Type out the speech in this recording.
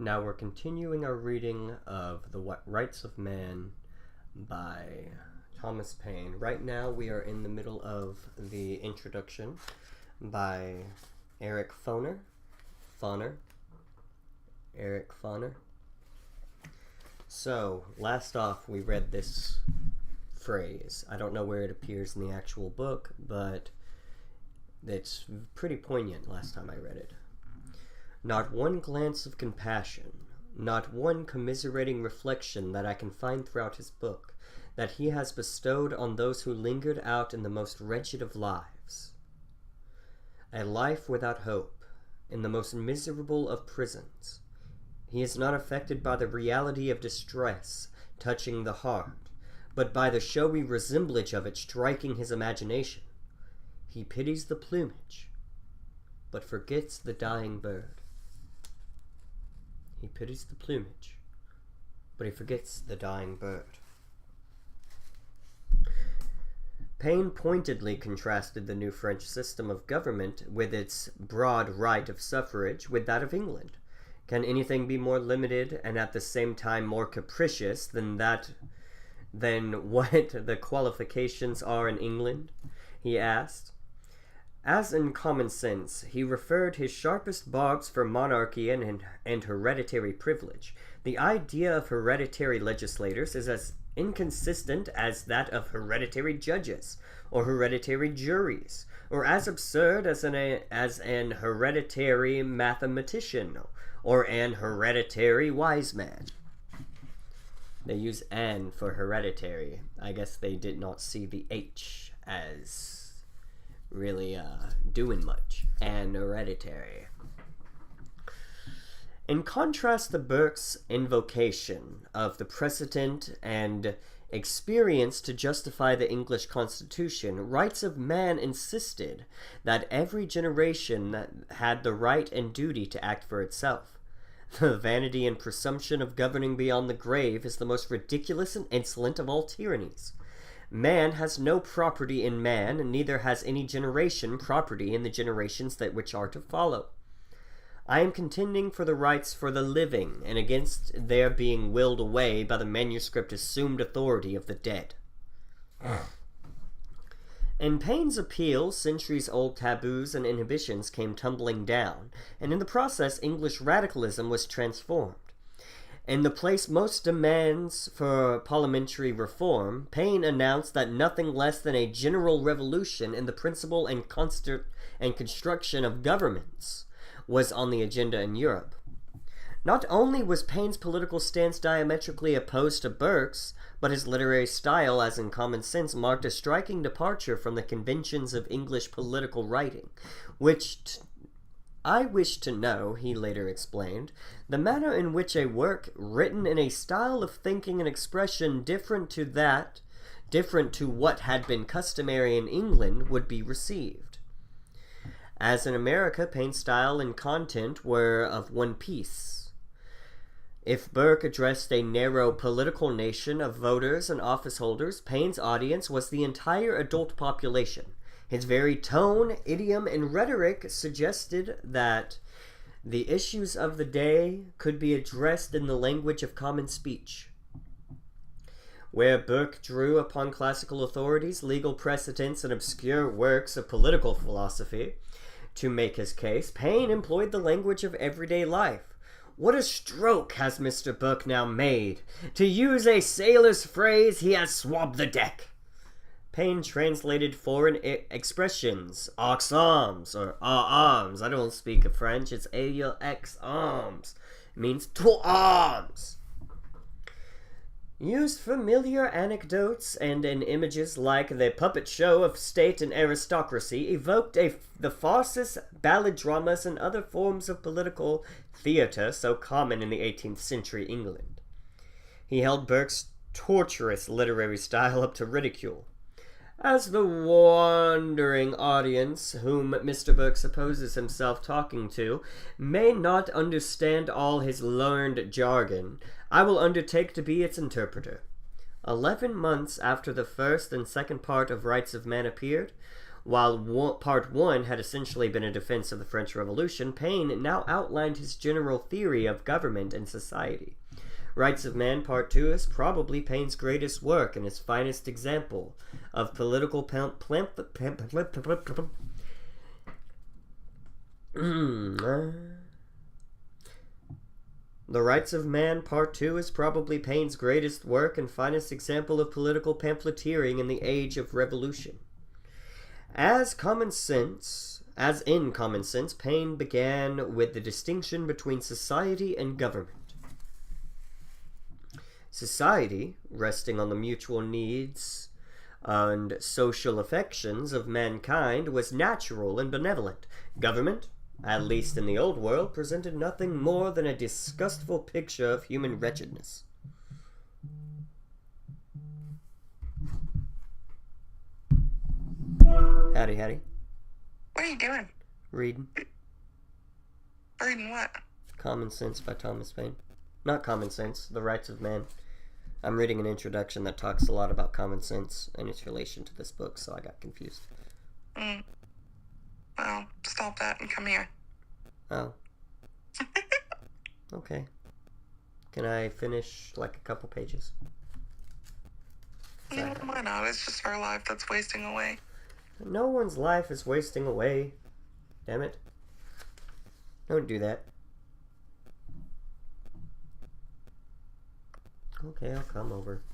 Now we're continuing our reading of The Rights of Man by Thomas Paine. Right now we are in the middle of the introduction by Eric Foner. So, last off we read this phrase. I don't know where it appears in the actual book, but it's pretty poignant last time I read it. Not one glance of compassion, not one commiserating reflection that I can find throughout his book, that he has bestowed on those who lingered out in the most wretched of lives. A life without hope, in the most miserable of prisons. He is not affected by the reality of distress touching the heart, but by the showy resemblage of it striking his imagination. He pities the plumage, but forgets the dying bird. He pities the plumage, but he forgets the dying bird. Paine pointedly contrasted the new French system of government with its broad right of suffrage with that of England. Can anything be more limited and at the same time more capricious than what the qualifications are in England? He asked. As in Common Sense, he referred his sharpest barbs for monarchy and hereditary privilege. The idea of hereditary legislators is as inconsistent as that of hereditary judges, or hereditary juries, or as absurd as an hereditary mathematician, or an hereditary wise man. They use "an" for hereditary. I guess they did not see the H as really doing much, and hereditary. In contrast to Burke's invocation of the precedent and experience to justify the English Constitution, Rights of Man insisted that every generation had the right and duty to act for itself. The vanity and presumption of governing beyond the grave is the most ridiculous and insolent of all tyrannies. Man has no property in man, and neither has any generation property in the generations which are to follow. I am contending for the rights for the living, and against their being willed away by the manuscript assumed authority of the dead. In Paine's appeal, centuries-old taboos and inhibitions came tumbling down, and in the process English radicalism was transformed. In the place most demands for parliamentary reform, Paine announced that nothing less than a general revolution in the principle and construction of governments was on the agenda in Europe. Not only was Paine's political stance diametrically opposed to Burke's, but his literary style, as in Common Sense, marked a striking departure from the conventions of English political writing, I wish to know, he later explained, the manner in which a work written in a style of thinking and expression different to what had been customary in England would be received. As in America, Paine's style and content were of one piece. If Burke addressed a narrow political nation of voters and office holders, Paine's audience was the entire adult population. His very tone, idiom, and rhetoric suggested that the issues of the day could be addressed in the language of common speech. Where Burke drew upon classical authorities, legal precedents, and obscure works of political philosophy to make his case, Paine employed the language of everyday life. What a stroke has Mr. Burke now made! To use a sailor's phrase, he has swabbed the deck. Paine translated foreign expressions, aux arms, or arms. I don't speak French, it's aux arms. It means to arms. Used familiar anecdotes and in images like the puppet show of state and aristocracy, evoked the farces, ballad dramas, and other forms of political theater so common in the 18th century England. He held Burke's tortuous literary style up to ridicule. As the wandering audience, whom Mr. Burke supposes himself talking to, may not understand all his learned jargon, I will undertake to be its interpreter. 11 months after the first and second part of Rights of Man appeared, While Part 1 had essentially been a defense of the French Revolution, Paine now outlined his general theory of government and society. Rights of Man Part 2 is probably Paine's greatest work and his finest example of political The Rights of Man Part 2 is probably Paine's greatest work and finest example of political pamphleteering in the age of revolution. As in Common Sense, Paine began with the distinction between society and government. Society, resting on the mutual needs and social affections of mankind, was natural and benevolent. Government, at least in the old world, presented nothing more than a disgustful picture of human wretchedness. Howdy, howdy. What are you doing? Reading. Reading what? Common Sense by Thomas Paine. Not Common Sense, The Rights of Man. I'm reading an introduction that talks a lot about common sense and its relation to this book, so I got confused. Well, stop that and come here. Oh. Okay. Can I finish, like, a couple pages? No, why not? It's just our life that's wasting away. No one's life is wasting away. Damn it. Don't do that. Okay, I'll come over.